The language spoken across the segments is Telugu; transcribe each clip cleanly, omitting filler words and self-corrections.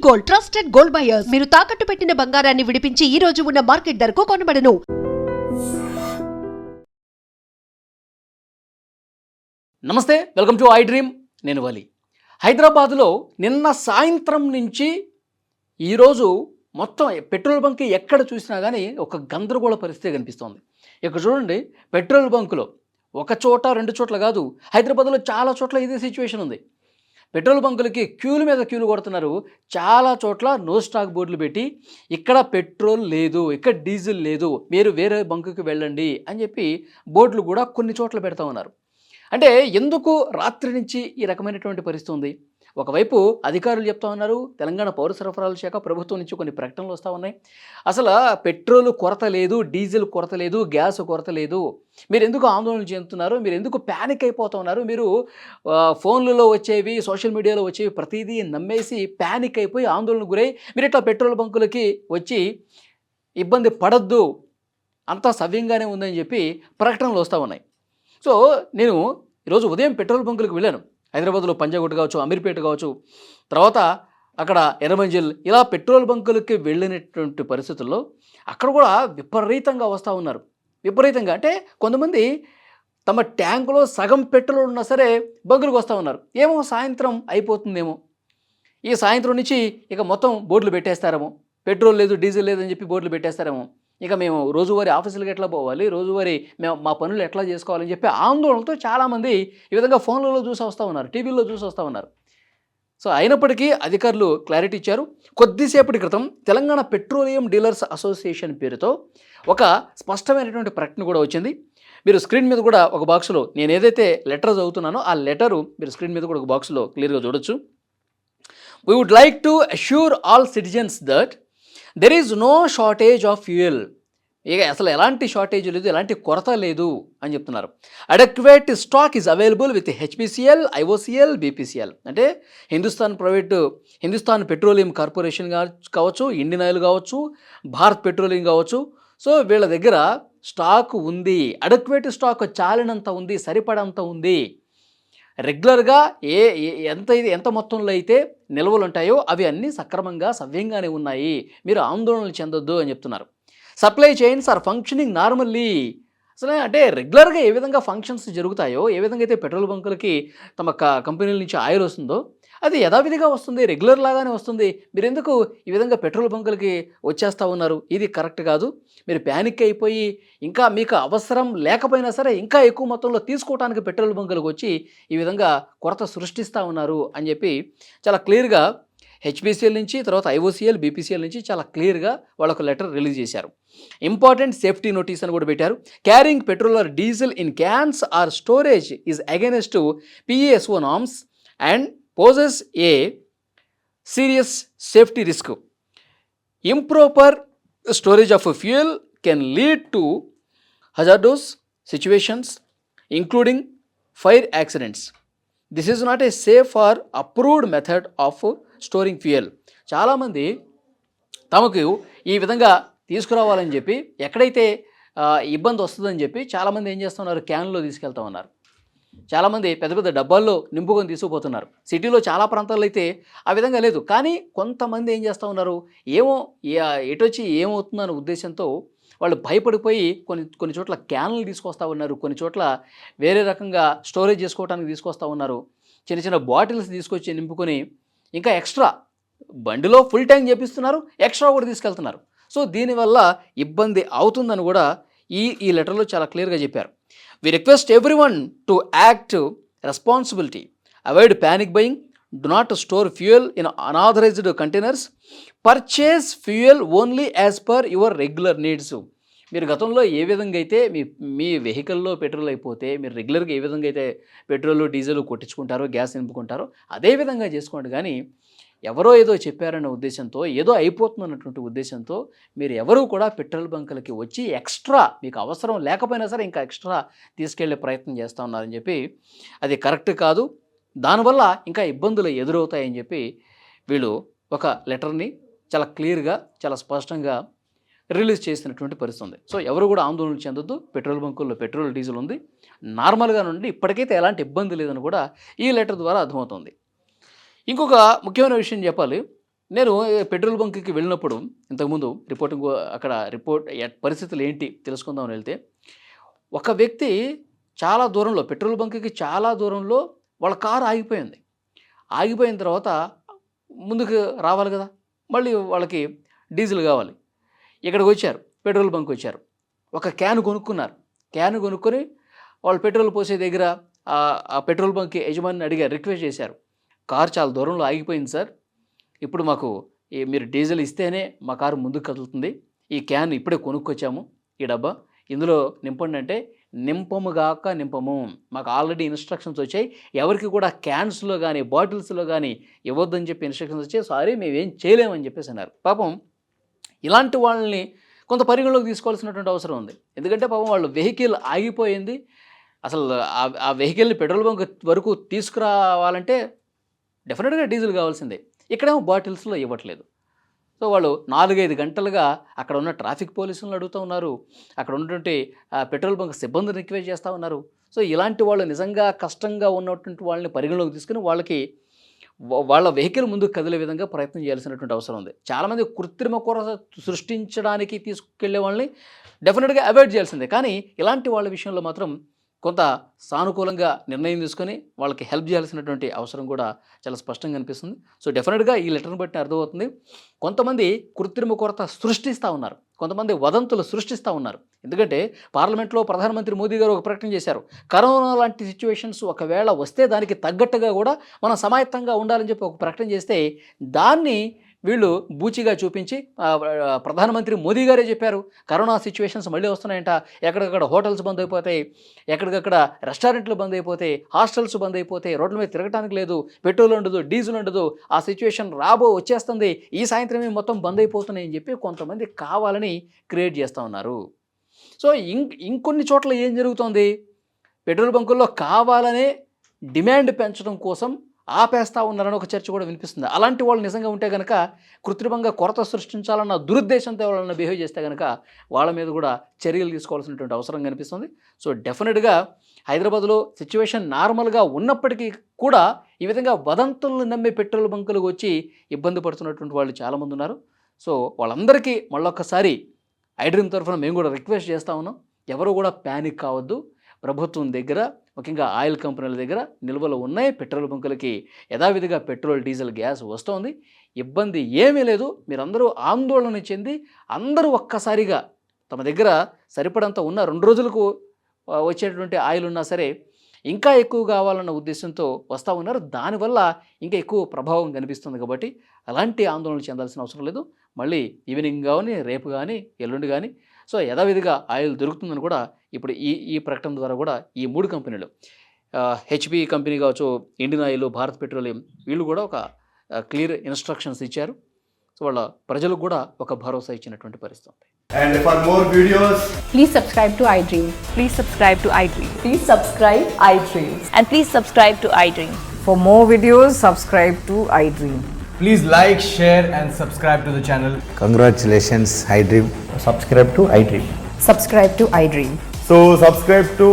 Gold, trusted gold buyers. మీరు తాకట్టు పెట్టిన బంగారాన్ని విడిపించి ఈ రోజు ఉన్న మార్కెట్ ధరకు కొనబడను. నమస్తే, వెల్కమ్ టు ఐ డ్రీమ్. నేను వలి. హైదరాబాద్లో నిన్న సాయంత్రం నుంచి ఈరోజు మొత్తం పెట్రోల్ బంక్ ఎక్కడ చూసినా కానీ ఒక గందరగోళ పరిస్థితి కనిపిస్తోంది. ఇక్కడ చూడండి, పెట్రోల్ బంకులో ఒక చోట రెండు చోట్ల కాదు, హైదరాబాద్లో చాలా చోట్ల ఇదే సిచ్యువేషన్ ఉంది. పెట్రోల్ బంకులకి క్యూల మీద క్యూలు కొడుతున్నారు. చాలా చోట్ల నో స్టాక్ బోర్డులు పెట్టి ఇక్కడ పెట్రోల్ లేదు, ఇక్కడ డీజిల్ లేదు, మీరు వేరే బంకుకి వెళ్ళండి అని చెప్పి బోర్డులు కూడా కొన్ని చోట్ల పెడతా ఉన్నారు. అంటే ఎందుకు రాత్రి నుంచి ఈ రకమైనటువంటి పరిస్థితి ఉంది? ఒకవైపు అధికారులు చెప్తా ఉన్నారు, తెలంగాణ పౌర సరఫరాల శాఖ ప్రభుత్వం నుంచి కొన్ని ప్రకటనలు వస్తూ ఉన్నాయి. అసలు పెట్రోల్ కొరత లేదు, డీజిల్ కొరత లేదు, గ్యాస్ కొరత లేదు, మీరు ఎందుకు ఆందోళన చెందుతున్నారు, మీరు ఎందుకు ప్యానిక్ అయిపోతూ ఉన్నారు, మీరు ఫోన్లలో వచ్చేవి సోషల్ మీడియాలో వచ్చేవి ప్రతిదీ నమ్మేసి ప్యానిక్ అయిపోయి ఆందోళన గురై మీరు ఇట్లా పెట్రోల్ బంకులకి వచ్చి ఇబ్బంది పడద్దు, అంతా సవ్యంగానే ఉందని చెప్పి ప్రకటనలు వస్తూ ఉన్నాయి. సో నేను ఈరోజు ఉదయం పెట్రోల్ బంకులకు వెళ్ళాను. హైదరాబాద్లో పంజాగుట్ట కావచ్చు, అమీర్పేట కావచ్చు, తర్వాత అక్కడ ఎర్రమంజిల్, ఇలా పెట్రోల్ బంకులకి వెళ్ళినటువంటి పరిస్థితుల్లో అక్కడ కూడా విపరీతంగా వస్తూ ఉన్నారు. విపరీతంగా అంటే కొంతమంది తమ ట్యాంకులో సగం పెట్రోల్ ఉన్నా సరే బంకులకు వస్తూ ఉన్నారు. ఏమో సాయంత్రం అయిపోతుందేమో, ఈ సాయంత్రం నుంచి ఇక మొత్తం బోర్డులు పెట్టేస్తారేమో, పెట్రోల్ లేదు డీజిల్ లేదని చెప్పి బోర్డులు పెట్టేస్తారేమో, ఇక మేము రోజువారీ ఆఫీసులకు ఎట్లా పోవాలి, రోజువారీ మేము మా పనులు ఎట్లా చేసుకోవాలని చెప్పి ఆందోళనతో చాలామంది ఈ విధంగా ఫోన్లలో చూసి వస్తూ ఉన్నారు, టీవీల్లో చూసి వస్తూ ఉన్నారు. సో అయినప్పటికీ అధికారులు క్లారిటీ ఇచ్చారు. కొద్దిసేపటి క్రితం తెలంగాణ పెట్రోలియం డీలర్స్ అసోసియేషన్ పేరుతో ఒక స్పష్టమైనటువంటి ప్రకటన కూడా వచ్చింది. మీరు స్క్రీన్ మీద కూడా ఒక బాక్స్లో నేను ఏదైతే లెటర్ చదువుతున్నానో ఆ లెటరు మీరు స్క్రీన్ మీద కూడా ఒక బాక్స్లో క్లియర్గా చూడొచ్చు. We would like to assure all citizens that there is no shortage of fuel. ఇక అసలు ఎలాంటి షార్టేజ్ లేదు, ఎలాంటి కొరత లేదు అని చెప్తున్నారు. Adequate stock is available with HPCL, IOCL, BPCL అంటే హిందుస్థాన్ పెట్రోలియం కార్పొరేషన్ కావచ్చు, ఇండియన్ ఆయిల్ కావచ్చు, భారత్ పెట్రోలియం కావచ్చు. సో వీళ్ళ దగ్గర స్టాక్ ఉంది, అడక్వేట్ స్టాక్ చాలినంత ఉంది, సరిపడంత ఉంది. రెగ్యులర్గా ఎంత మొత్తంలో అయితే నిల్వలు ఉంటాయో అవి అన్నీ సక్రమంగా సవ్యంగానే ఉన్నాయి, మీరు ఆందోళనలు చెందొద్దు అని చెప్తున్నారు. Supply chains are functioning normally. అసలు అంటే రెగ్యులర్గా ఏ విధంగా ఫంక్షన్స్ జరుగుతాయో, ఏ విధంగా అయితే పెట్రోల్ బంకులకి తమ కంపెనీల నుంచి ఆయిల్ వస్తుందో అది యథావిధిగా వస్తుంది, రెగ్యులర్ లాగానే వస్తుంది. మీరు ఎందుకు ఈ విధంగా పెట్రోల్ బంకులకి వచ్చేస్తూ ఉన్నారు? ఇది కరెక్ట్ కాదు. మీరు ప్యానిక్ అయిపోయి ఇంకా మీకు అవసరం లేకపోయినా సరే ఇంకా ఎక్కువ మొత్తంలో తీసుకోవడానికి పెట్రోల్ బంకులకు వచ్చి ఈ విధంగా కొరత సృష్టిస్తూ ఉన్నారు అని చెప్పి చాలా క్లియర్గా హెచ్పిసిఎల్ నుంచి, తర్వాత ఐఓసిఎల్, బీపీసీఎల్ నుంచి చాలా క్లియర్గా వాళ్ళకు లెటర్ రిలీజ్ చేశారు. ఇంపార్టెంట్ సేఫ్టీ నోటీస్ అని కూడా పెట్టారు. Carrying petrol are diesel in cans are storage is against PSO norms and poses a serious safety risk. Improper storage of fuel can lead to hazardous situations including fire accidents. This is not a safe or approved method of storing fuel. చాలామంది తమకు ఈ విధంగా తీసుకురావాలని చెప్పి ఎక్కడైతే ఇబ్బంది వస్తుందని చెప్పి చాలామంది ఏం చేస్తున్నారు, క్యాన్లో తీసుకెళ్తా ఉన్నారు. చాలామంది పెద్ద పెద్ద డబ్బాల్లో నింపుకొని తీసుకుపోతున్నారు. సిటీలో చాలా ప్రాంతాల్లో అయితే ఆ విధంగా లేదు. కానీ కొంతమంది ఏం చేస్తూ ఉన్నారు, ఏమో ఎటొచ్చి ఏమవుతుందన్న ఉద్దేశంతో వాళ్ళు భయపడిపోయి కొన్ని చోట్ల క్యాన్లు తీసుకొస్తూ ఉన్నారు, కొన్ని చోట్ల వేరే రకంగా స్టోరేజ్ చేసుకోవడానికి తీసుకొస్తూ ఉన్నారు. చిన్న చిన్న బాటిల్స్ తీసుకొచ్చి నింపుకొని ఇంకా ఎక్స్ట్రా బండిలో ఫుల్ ట్యాంక్ చేపిస్తున్నారు, ఎక్స్ట్రా కూడా తీసుకెళ్తున్నారు. సో దీనివల్ల ఇబ్బంది అవుతుందని కూడా ఈ లెటర్లో చాలా క్లియర్గా చెప్పారు. We request everyone to act responsibility, avoid panic buying, do not store fuel in unauthorized containers, purchase fuel only as per your regular needs. మీరు గతంలో ఏ విధంగా అయితే మీ వెహికల్లో పెట్రోల్ అయిపోతే మీరు రెగ్యులర్గా ఏ విధంగా అయితే పెట్రోల్ డీజిల్ కొట్టించుకుంటారో, గ్యాస్ నింపుకుంటారో అదే విధంగా చేసుకోండి. కానీ ఎవరో ఏదో చెప్పారన్న ఉద్దేశంతో, ఏదో అయిపోతుందన్నటువంటి ఉద్దేశంతో మీరు ఎవరూ కూడా పెట్రోల్ బంకులకి వచ్చి ఎక్స్ట్రా మీకు అవసరం లేకపోయినా సరే ఇంకా ఎక్స్ట్రా తీసుకెళ్లే ప్రయత్నం చేస్తూ ఉన్నారని చెప్పి అది కరెక్ట్ కాదు. దానివల్ల ఇంకా ఇబ్బందులు ఎదురవుతాయని చెప్పి వీళ్ళు ఒక లెటర్ని చాలా క్లియర్గా, చాలా స్పష్టంగా రిలీజ్ చేసినటువంటి పరిస్థితి ఉంది. సో ఎవరు కూడా ఆందోళన చెందొద్దు. పెట్రోల్ బంకుల్లో పెట్రోల్ డీజిల్ ఉంది, నార్మల్గా నుండి ఇప్పటికైతే ఎలాంటి ఇబ్బంది లేదని కూడా ఈ లెటర్ ద్వారా అర్థమవుతుంది. ఇంకొక ముఖ్యమైన విషయం చెప్పాలి. నేను పెట్రోల్ బంక్కి వెళ్ళినప్పుడు ఇంతకుముందు రిపోర్టింగ్ అక్కడ పరిస్థితులు ఏంటి తెలుసుకుందామని వెళ్తే ఒక వ్యక్తి చాలా దూరంలో పెట్రోల్ బంక్కి చాలా దూరంలో వాళ్ళ కారు ఆగిపోయింది. ఆగిపోయిన తర్వాత ముందుకు రావాలి కదా, మళ్ళీ వాళ్ళకి డీజిల్ కావాలి. ఇక్కడికి వచ్చారు, పెట్రోల్ బంక్ వచ్చారు, ఒక క్యాన్ కొనుక్కున్నారు. క్యాన్ కొనుక్కొని వాళ్ళు పెట్రోల్ పోసే దగ్గర ఆ పెట్రోల్ బంక్ యజమానిని అడిగారు, రిక్వెస్ట్ చేశారు, కారు చాలా దూరంలో ఆగిపోయింది సార్, ఇప్పుడు మాకు మీరు డీజిల్ ఇస్తేనే మా కారు ముందుకు కదులుతుంది, ఈ క్యాన్ ఇప్పుడే కొనుక్కొచ్చాము, ఈ డబ్బా ఇందులో నింపండి అంటే నింపము, మాకు ఆల్రెడీ ఇన్స్ట్రక్షన్స్ వచ్చాయి, ఎవరికి కూడా క్యాన్స్లో కానీ బాటిల్స్లో కానీ ఇవ్వద్దని చెప్పి ఇన్స్ట్రక్షన్స్ వచ్చాయి, సారీ మేమేం చేయలేమని చెప్పేసి అన్నారు. పాపం ఇలాంటి వాళ్ళని కొంత పరిగణలోకి తీసుకోవాల్సినటువంటి అవసరం ఉంది. ఎందుకంటే పాపం వాళ్ళు వెహికల్ ఆగిపోయింది, అసలు ఆ వెహికల్ని పెట్రోల్ బంక్ వరకు తీసుకురావాలంటే డెఫినెట్గా డీజిల్ కావాల్సిందే. ఇక్కడేమో బాటిల్స్లో ఇవ్వట్లేదు. సో వాళ్ళు 4-5 గంటలుగా అక్కడ ఉన్న ట్రాఫిక్ పోలీసులను అడుగుతూ ఉన్నారు, అక్కడ ఉన్నటువంటి పెట్రోల్ బంక్ సిబ్బందిని రిక్వెస్ట్ చేస్తూ ఉన్నారు. సో ఇలాంటి వాళ్ళు నిజంగా కష్టంగా ఉన్నటువంటి వాళ్ళని పరిగణలోకి తీసుకుని వాళ్ళకి వాళ్ళ వెహికల్ ముందుకు కదిలే విధంగా ప్రయత్నం చేయాల్సినటువంటి అవసరం ఉంది. చాలామంది కృత్రిమ కొరత సృష్టించడానికి తీసుకెళ్లే వాళ్ళని డెఫినెట్గా అవాయిడ్ చేయాల్సిందే. కానీ ఇలాంటి వాళ్ళ విషయంలో మాత్రం కొంత సానుకూలంగా నిర్ణయం తీసుకొని వాళ్ళకి హెల్ప్ చేయాల్సినటువంటి అవసరం కూడా చాలా స్పష్టంగా అనిపిస్తుంది. సో డెఫినెట్గా ఈ లెటర్ని బట్టి అర్థమవుతుంది, కొంతమంది కృత్రిమ కొరత సృష్టిస్తూ ఉన్నారు, కొంతమంది వదంతులు సృష్టిస్తూ ఉన్నారు. ఎందుకంటే పార్లమెంట్లో ప్రధానమంత్రి మోదీ గారు ఒక ప్రకటన చేశారు, కరోనా లాంటి సిచ్యువేషన్స్ ఒకవేళ వస్తే దానికి తగ్గట్టుగా కూడా మనం సమాయత్తంగా ఉండాలని చెప్పి ఒక ప్రకటన చేస్తే దాన్ని వీళ్ళు బూచిగా చూపించి ప్రధానమంత్రి మోదీ గారే చెప్పారు కరోనా సిచ్యువేషన్స్ మళ్ళీ వస్తున్నాయంట, ఎక్కడికక్కడ హోటల్స్ బంద్ అయిపోతాయి, ఎక్కడికక్కడ రెస్టారెంట్లు బంద్ అయిపోతాయి, హాస్టల్స్ బంద్ అయిపోతాయి, రోడ్ల మీద తిరగడానికి లేదు, పెట్రోల్ ఉండదు, డీజిల్ ఉండదు, ఆ సిచ్యువేషన్ వచ్చేస్తుంది, ఈ సాయంత్రమే మొత్తం బంద్ అయిపోతున్నాయి అని చెప్పి కొంతమంది కావాలని క్రియేట్ చేస్తూ ఉన్నారు. సో ఇంకొన్ని చోట్ల ఏం జరుగుతోంది, పెట్రోల్ బంకుల్లో కావాలనే డిమాండ్ పెంచడం కోసం ఆపేస్తూ ఉన్నారని ఒక చర్చ కూడా వినిపిస్తుంది. అలాంటి వాళ్ళు నిజంగా ఉంటే కనుక కృత్రిమంగా కొరత సృష్టించాలన్న దురుద్దేశంతో ఎవరైనా బిహేవ్ చేస్తే కనుక వాళ్ళ మీద కూడా చర్యలు తీసుకోవాల్సినటువంటి అవసరం కనిపిస్తుంది. సో డెఫినెట్గా హైదరాబాద్లో సిచ్యువేషన్ నార్మల్గా ఉన్నప్పటికీ కూడా ఈ విధంగా వదంతులను నమ్మి పెట్రోల్ బంకులకు వచ్చి ఇబ్బంది పడుతున్నటువంటి వాళ్ళు చాలామంది ఉన్నారు. సో వాళ్ళందరికీ మళ్ళొక్కసారి ఐడ్రీమ్ తరఫున మేము కూడా రిక్వెస్ట్ చేస్తూ ఉన్నాం, ఎవరు కూడా ప్యానిక్ కావద్దు. ప్రభుత్వం దగ్గర ముఖ్యంగా ఆయిల్ కంపెనీల దగ్గర నిల్వలు ఉన్నాయి, పెట్రోల్ బంకులకి యథావిధిగా పెట్రోల్ డీజిల్ గ్యాస్ వస్తోంది, ఇబ్బంది ఏమీ లేదు. మీరందరూ ఆందోళన చెంది అందరూ ఒక్కసారిగా తమ దగ్గర సరిపడంత ఉన్న 2 రోజులకు వచ్చేటువంటి ఆయిల్ ఉన్నా సరే ఇంకా ఎక్కువ కావాలన్న ఉద్దేశంతో వస్తూ ఉన్నారు. దానివల్ల ఇంకా ఎక్కువ ప్రభావం కనిపిస్తుంది. కాబట్టి అలాంటి ఆందోళన చెందాల్సిన అవసరం లేదు. మళ్ళీ ఈవినింగ్ కానీ రేపు కానీ ఎల్లుండి కానీ సో యథావిధిగా ఆయిల్ దొరుకుతుందని కూడా ఇప్పుడు ఈ ప్రకటన ద్వారా కూడా ఈ 3 కంపెనీలు హెచ్పి కంపెనీ కావచ్చు, ఇండియన్ ఆయిల్, భారత్ పెట్రోలియం వీళ్ళు కూడా ఒక క్లియర్ ఇన్స్ట్రక్షన్స్ ఇచ్చారు. సో వాళ్ళ ప్రజలకు కూడా ఒక భరోసా ఇచ్చినటువంటి పరిస్థితి ఉంది. And for more videos, Please subscribe to iDream. Please subscribe to iDream. Please subscribe iDream. And please subscribe to iDream. For more videos, subscribe to iDream. please like, share and subscribe to the channel. Congratulations, iDream. Subscribe to iDream. Subscribe to iDream. So subscribe to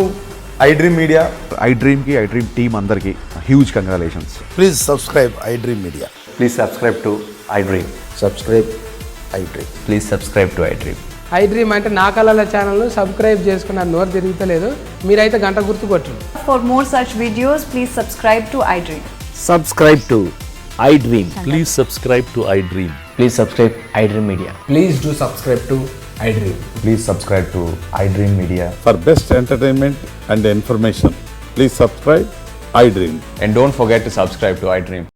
iDream Media. iDream ki iDream team andarki huge congratulations. Please subscribe iDream Media. Please subscribe to iDream. Subscribe iDream. Please subscribe to iDream. iDream అంటే నా కళల ఛానల్ సబ్స్క్రైబ్ చేసుకున్న నోరు తిరుగుతలేదు, మీరైతే గంట గుర్తు కొట్టండి. For more such videos, please subscribe to iDream. Subscribe to iDream. Please subscribe to iDream. Please subscribe iDream Media. Please do subscribe to iDream. Please subscribe to iDream Media. For best entertainment and information, please subscribe iDream. And don't forget to subscribe to iDream.